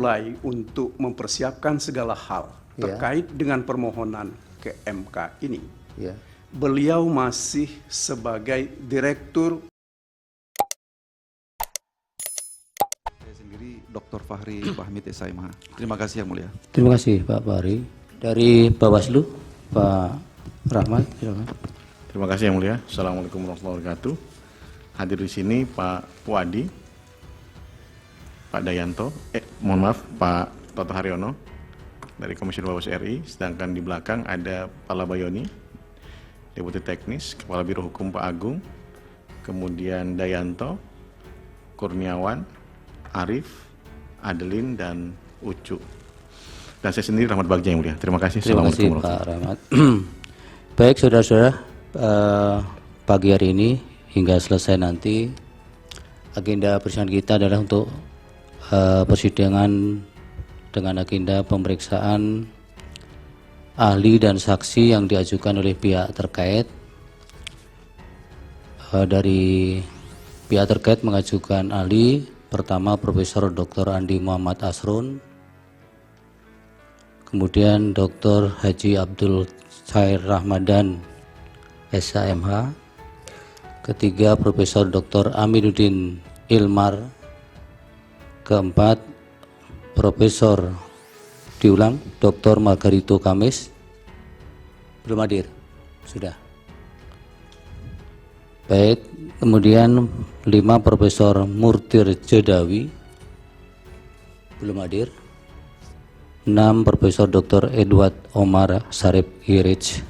mulai untuk mempersiapkan segala hal terkait dengan permohonan ke MK ini. Beliau masih sebagai Direktur. Saya sendiri Dr. Fahri Fahmi SIMH. Terima kasih yang mulia. Terima kasih Pak Fahri. Dari Bawaslu, Pak Rahmat. Terima kasih yang mulia. Assalamualaikum warahmatullahi wabarakatuh. Hadir di sini Pak Puadi, Pak Dayanto, mohon maaf Pak Toto Haryono dari Komisi Bawaslu RI, sedangkan di belakang ada Pak Labayoni, Deputi Teknis, Kepala Biro Hukum Pak Agung, kemudian Dayanto, Kurniawan, Arif, Adelin, dan Ucu. Dan saya sendiri Rahmat Bagja yang mulia. Terima kasih. Terima kasih Pak Rahmat. Baik saudara-saudara, pagi hari ini hingga selesai nanti agenda persidangan kita adalah untuk persidangan dengan agenda pemeriksaan ahli dan saksi yang diajukan oleh pihak terkait. Dari pihak terkait mengajukan ahli pertama Profesor Dr. Andi Muhammad Asrun, kemudian Dr. Haji Abdul Khair Ramadan SHMH, ketiga Profesor Dr. Aminuddin Ilmar, keempat Profesor Dr. Margarito Kamis. Belum hadir? Sudah. Baik, kemudian 5 Profesor Murtir Jedawi. Belum hadir. 6 Profesor Dr. Edward Omar Sarip Irij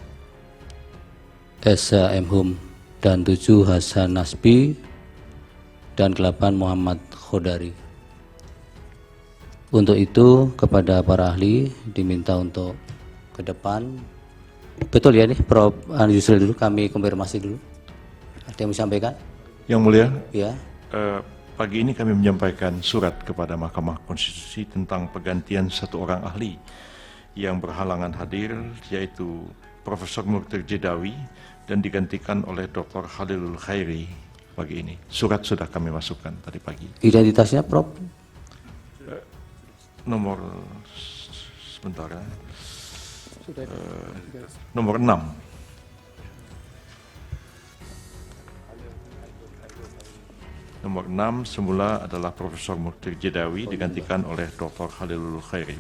SHMHUM, dan 7 Hasan Nasbi, dan 8 Muhammad Khodari. Untuk itu kepada para ahli diminta untuk ke depan. Betul ya nih Prof. Yusril dulu, kami konfirmasi dulu. Ada yang mau sampaikan? Yang mulia, Ya. pagi ini kami menyampaikan surat kepada Mahkamah Konstitusi tentang penggantian satu orang ahli yang berhalangan hadir, yaitu Profesor Murtir Jedawi, dan digantikan oleh Dr. Khalilul Khairi pagi ini. Surat sudah kami masukkan tadi pagi. Identitasnya Prof? Nomor sebentar ya. Nomor 6. Nomor 6 semula adalah Profesor Murtir Jedawi digantikan oleh Dr. Khalilul Khairi.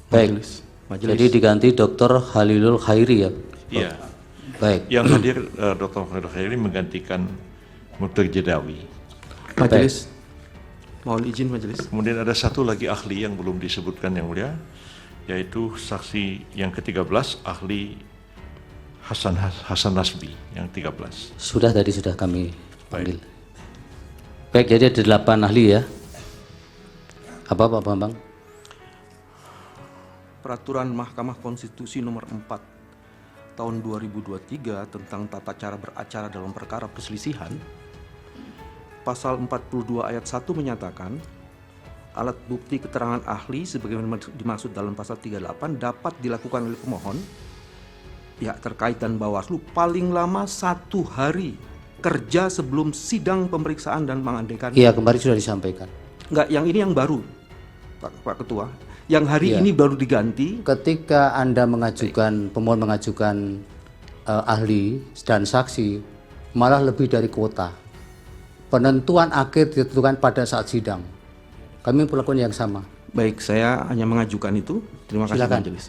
Baik. Jadi diganti Dr. Khalilul Khairi ya? Iya. Baik. Yang hadir Dr. Khalilul Khairi menggantikan Murtir Jedawi. Majelis. Mohon izin majelis. Kemudian ada satu lagi ahli yang belum disebutkan yang mulia, yaitu saksi yang ke-13, ahli Hasan Nasbi yang 13. Sudah tadi sudah kami panggil. Baik, jadi ada 8 ahli ya. Apa Pak Bambang? Peraturan Mahkamah Konstitusi nomor 4 tahun 2023 tentang tata cara beracara dalam perkara perselisihan, pasal 42 ayat 1 menyatakan alat bukti keterangan ahli sebagaimana dimaksud dalam pasal 38 dapat dilakukan oleh pemohon, pihak terkait dan Bawaslu paling lama 1 hari kerja sebelum sidang pemeriksaan dan mengandaikan. Iya, kemarin sudah disampaikan. Enggak, yang ini yang baru, Pak Ketua. Yang hari Iya. ini baru diganti. Ketika Anda mengajukan, pemohon mengajukan ahli dan saksi, malah lebih dari kuota. Penentuan akhir ditentukan pada saat sidang. Kami perlakuan yang sama. Baik, saya hanya mengajukan itu. Terima kasih Silakan. majelis.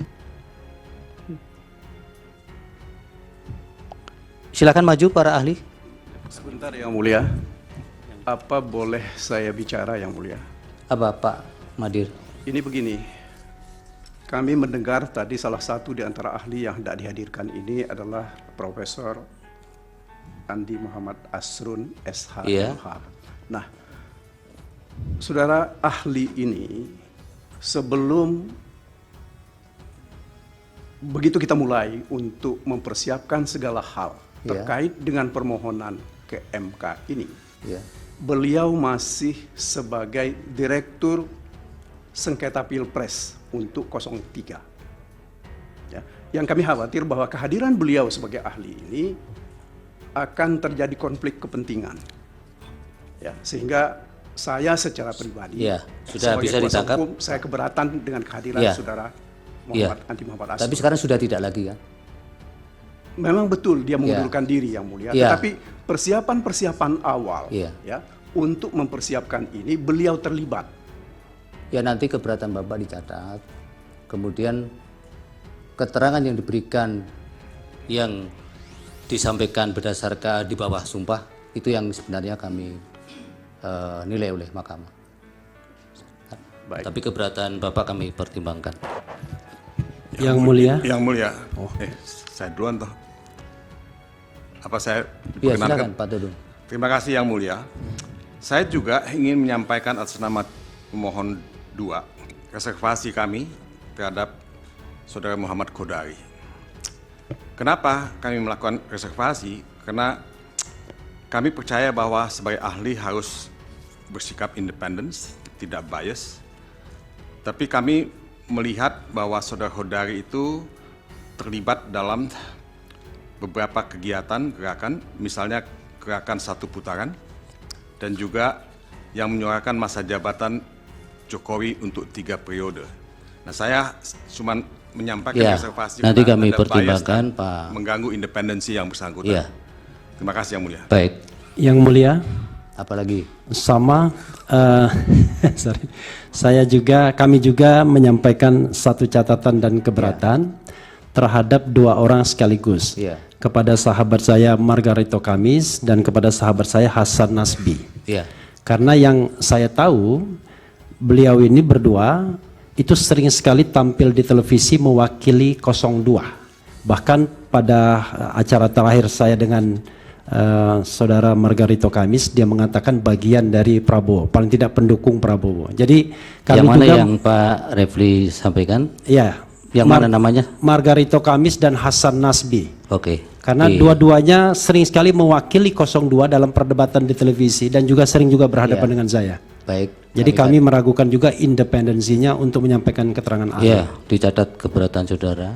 Silakan maju para ahli. Sebentar yang mulia. Apa boleh saya bicara yang mulia? Apa Pak Madir? Ini begini, kami mendengar tadi salah satu di antara ahli yang tidak dihadirkan ini adalah Profesor Andi Muhammad Asrun SHMH. Iya. Nah, saudara ahli ini sebelum begitu kita mulai untuk mempersiapkan segala hal terkait dengan permohonan ke MK ini, beliau masih sebagai Direktur Sengketa Pilpres untuk 03. Ya. Yang kami khawatir bahwa kehadiran beliau sebagai ahli ini akan terjadi konflik kepentingan. Ya, sehingga saya secara pribadi, Ya, sudah sebagai bisa kuasa ditangkap. hukum, saya keberatan dengan kehadiran Ya. saudara Ya. Muhammad Asrun. Tapi sekarang sudah tidak lagi kan? Memang betul dia mengundurkan diri, Yang Mulia, Ya. tetapi persiapan awal Ya. ya untuk mempersiapkan ini beliau terlibat. Ya, nanti keberatan Bapak dicatat. Kemudian keterangan yang diberikan yang disampaikan berdasarkan di bawah sumpah itu yang sebenarnya kami nilai oleh mahkamah. Baik. Tapi keberatan Bapak kami pertimbangkan. Yang Mulia, Yang Mulia, saya duluan toh. Apa saya Ya, diperkenankan? silakan Pak Dudung. Terima kasih Yang Mulia. Saya juga ingin menyampaikan atas nama pemohon 2 reservasi kami terhadap Saudara Muhammad Qodari. Kenapa kami melakukan reservasi? Karena kami percaya bahwa sebagai ahli harus bersikap independen, tidak bias. Tapi kami melihat bahwa Saudara Qodari itu terlibat dalam beberapa kegiatan gerakan, misalnya gerakan 1 putaran, dan juga yang menyuarakan masa jabatan Jokowi untuk 3 periode. Nah, saya cuma menyampaikan Ya, reservasi nanti karena kami ada bias pertimbangkan, dan Pak. mengganggu independensi yang bersangkutan. Ya, Terima kasih Yang Mulia. baik. Yang Mulia, Apalagi? sama sorry. Kami juga menyampaikan satu catatan dan keberatan terhadap 2 orang sekaligus. Ya. Kepada sahabat saya Margarito Kamis dan kepada sahabat saya Hasan Nasbi. Ya. Karena yang saya tahu beliau ini berdua itu sering sekali tampil di televisi mewakili 02. Bahkan pada acara terakhir saya dengan saudara Margarito Kamis, dia mengatakan bagian dari Prabowo, paling tidak pendukung Prabowo. Jadi kami Yang mana juga yang Pak Refli sampaikan? ya, Yang mana namanya? Margarito Kamis dan Hasan Nasbi. Oke. Karena Di- dua-duanya sering sekali mewakili 02 dalam perdebatan di televisi dan juga sering juga berhadapan Iya. dengan saya. Baik. Jadi kami meragukan juga independensinya untuk menyampaikan keterangan ahli. Ya, dicatat keberatan saudara.